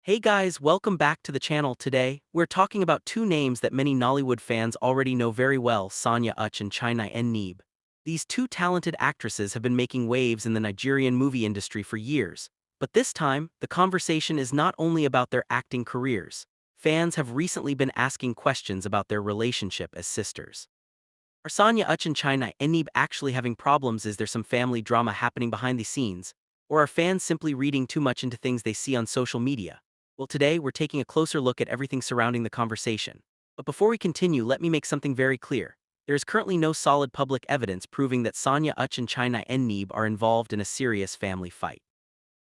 Hey guys, welcome back to the channel. Today, we're talking about two names that many Nollywood fans already know very well, Sonia Uche and Chinenye. These two talented actresses have been making waves in the Nigerian movie industry for years. But this time, the conversation is not only about their acting careers. Fans have recently been asking questions about their relationship as sisters. Are Sonia Uche and Chinenye actually having problems? Is there some family drama happening behind the scenes? Or are fans simply reading too much into things they see on social media? Well, today we're taking a closer look at everything surrounding the conversation. But before we continue, let me make something very clear. There is currently no solid public evidence proving that Sonia Uche and Chinenye are involved in a serious family fight.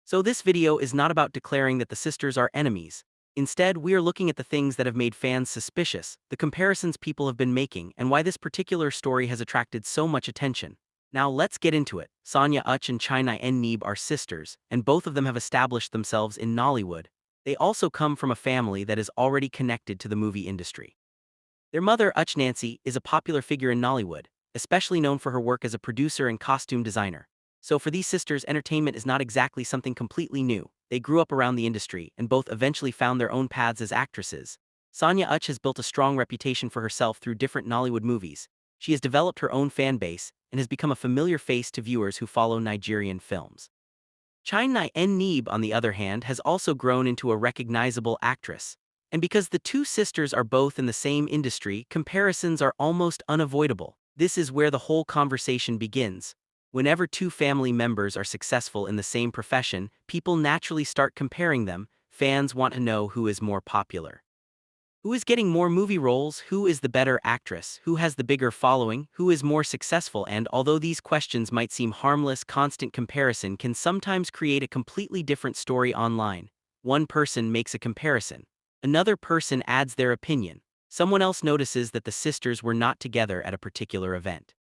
So this video is not about declaring that the sisters are enemies. Instead, we are looking at the things that have made fans suspicious, the comparisons people have been making, and why this particular story has attracted so much attention. Now let's get into it. Sonia Uche and Chinenye are sisters, and both of them have established themselves in Nollywood. They also come from a family that is already connected to the movie industry. Their mother, Uche Nancy, is a popular figure in Nollywood, especially known for her work as a producer and costume designer. So for these sisters, entertainment is not exactly something completely new. They grew up around the industry, and both eventually found their own paths as actresses. Sonia Uche has built a strong reputation for herself through different Nollywood movies. She has developed her own fan base, and has become a familiar face to viewers who follow Nigerian films. Chinenye, on the other hand, has also grown into a recognizable actress. And because the two sisters are both in the same industry, comparisons are almost unavoidable. This is where the whole conversation begins. Whenever two family members are successful in the same profession, people naturally start comparing them. Fans want to know who is more popular. Who is getting more movie roles? Who is the better actress? Who has the bigger following? Who is more successful? And although these questions might seem harmless, constant comparison can sometimes create a completely different story online. One person makes a comparison. Another person adds their opinion. Someone else notices that the sisters were not together at a particular event.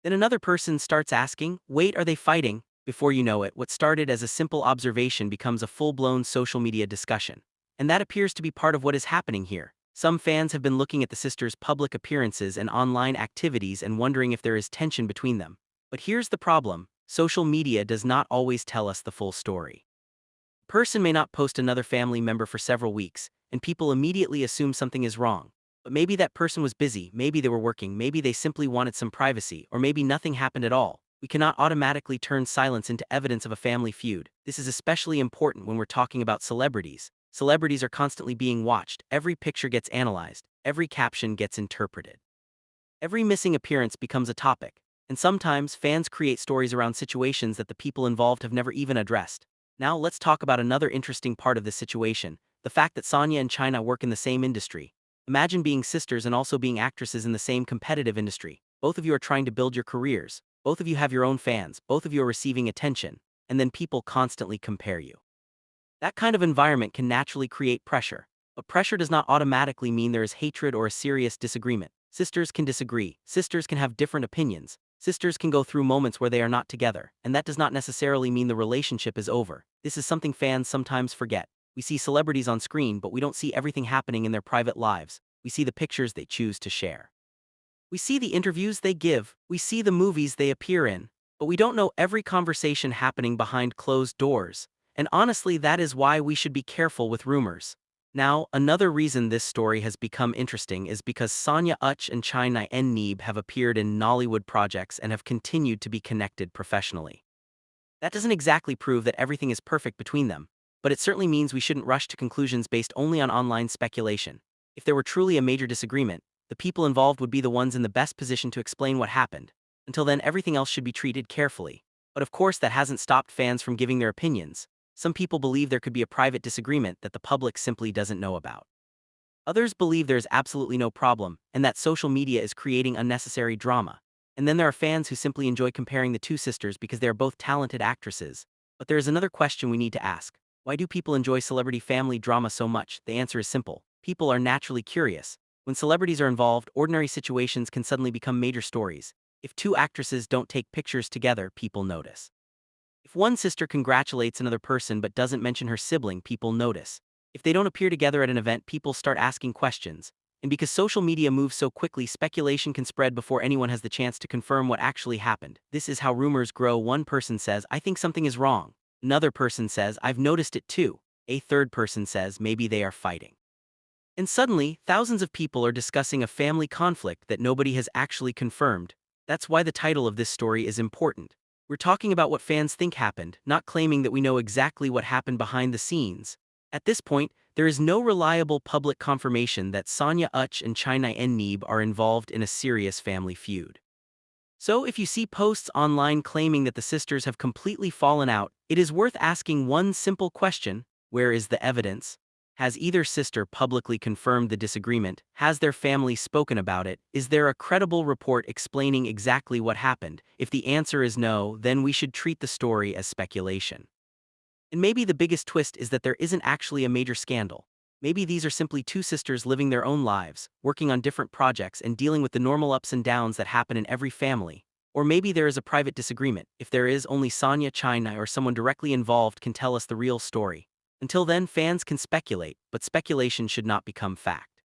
Then another person starts asking, wait, are they fighting? Before you know it, what started as a simple observation becomes a full-blown social media discussion. And that appears to be part of what is happening here. Some fans have been looking at the sisters' public appearances and online activities and wondering if there is tension between them. But here's the problem: social media does not always tell us the full story. A person may not post another family member for several weeks, and people immediately assume something is wrong. But maybe that person was busy, maybe they were working, maybe they simply wanted some privacy, or maybe nothing happened at all. We cannot automatically turn silence into evidence of a family feud. This is especially important when we're talking about celebrities. Celebrities are constantly being watched, every picture gets analyzed, every caption gets interpreted. Every missing appearance becomes a topic, and sometimes fans create stories around situations that the people involved have never even addressed. Now let's talk about another interesting part of this situation, the fact that Sonia and China work in the same industry. Imagine being sisters and also being actresses in the same competitive industry. Both of you are trying to build your careers, both of you have your own fans, both of you are receiving attention, and then people constantly compare you. That kind of environment can naturally create pressure. But pressure does not automatically mean there is hatred or a serious disagreement. Sisters can disagree, sisters can have different opinions, sisters can go through moments where they are not together, and that does not necessarily mean the relationship is over. This is something fans sometimes forget. We see celebrities on screen, but we don't see everything happening in their private lives. We see the pictures they choose to share. We see the interviews they give, we see the movies they appear in, but we don't know every conversation happening behind closed doors. And honestly, that is why we should be careful with rumors. Now, another reason this story has become interesting is because Sonia Uche and Chinenye have appeared in Nollywood projects and have continued to be connected professionally. That doesn't exactly prove that everything is perfect between them, but it certainly means we shouldn't rush to conclusions based only on online speculation. If there were truly a major disagreement, the people involved would be the ones in the best position to explain what happened. Until then, everything else should be treated carefully. But of course, that hasn't stopped fans from giving their opinions. Some people believe there could be a private disagreement that the public simply doesn't know about. Others believe there is absolutely no problem, and that social media is creating unnecessary drama. And then there are fans who simply enjoy comparing the two sisters because they are both talented actresses. But there is another question we need to ask. Why do people enjoy celebrity family drama so much? The answer is simple. People are naturally curious. When celebrities are involved, ordinary situations can suddenly become major stories. If two actresses don't take pictures together, people notice. If one sister congratulates another person but doesn't mention her sibling, people notice. If they don't appear together at an event, people start asking questions. And because social media moves so quickly, speculation can spread before anyone has the chance to confirm what actually happened. This is how rumors grow. One person says, I think something is wrong. Another person says, I've noticed it too. A third person says maybe they are fighting. And suddenly, thousands of people are discussing a family conflict that nobody has actually confirmed. That's why the title of this story is important. We're talking about what fans think happened, not claiming that we know exactly what happened behind the scenes. At this point, there is no reliable public confirmation that Sonia Uche and Chinenye Nnebe are involved in a serious family feud. So if you see posts online claiming that the sisters have completely fallen out, it is worth asking one simple question: where is the evidence? Has either sister publicly confirmed the disagreement? Has their family spoken about it? Is there a credible report explaining exactly what happened? If the answer is no, then we should treat the story as speculation. And maybe the biggest twist is that there isn't actually a major scandal. Maybe these are simply two sisters living their own lives, working on different projects and dealing with the normal ups and downs that happen in every family. Or maybe there is a private disagreement. If there is, only Sonia, Chinenye, or someone directly involved can tell us the real story. Until then, fans can speculate, but speculation should not become fact.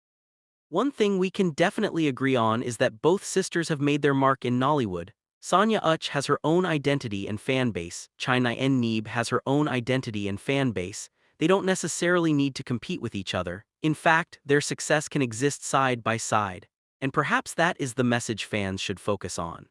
One thing we can definitely agree on is that both sisters have made their mark in Nollywood. Sonia Uche has her own identity and fan base. Chinenye Nnebe has her own identity and fan base. They don't necessarily need to compete with each other. In fact, their success can exist side by side. And perhaps that is the message fans should focus on.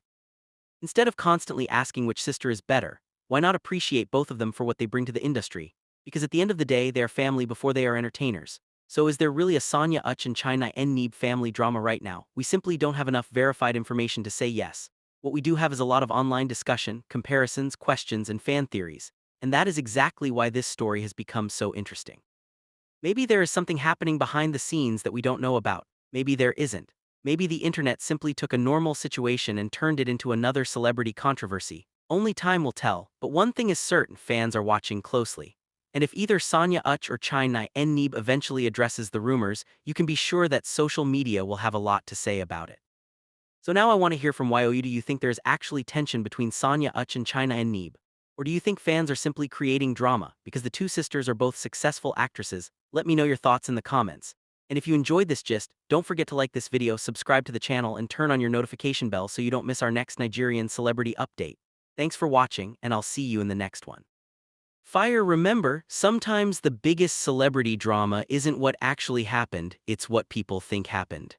Instead of constantly asking which sister is better, why not appreciate both of them for what they bring to the industry? Because at the end of the day, they are family before they are entertainers. So is there really a Sonia Uche and Chinenye Nnebe family drama right now? We simply don't have enough verified information to say yes. What we do have is a lot of online discussion, comparisons, questions, and fan theories. And that is exactly why this story has become so interesting. Maybe there is something happening behind the scenes that we don't know about. Maybe there isn't. Maybe the internet simply took a normal situation and turned it into another celebrity controversy. Only time will tell, but one thing is certain: fans are watching closely. And if either Sonia Uche or Chinenye Nnebe eventually addresses the rumors, you can be sure that social media will have a lot to say about it. So now I want to hear from you. Do you think there is actually tension between Sonia Uche and Chinenye Nnebe? Or do you think fans are simply creating drama because the two sisters are both successful actresses? Let me know your thoughts in the comments. And if you enjoyed this gist, don't forget to like this video, subscribe to the channel, and turn on your notification bell so you don't miss our next Nigerian celebrity update. Thanks for watching, and I'll see you in the next one. Remember, sometimes the biggest celebrity drama isn't what actually happened, it's what people think happened.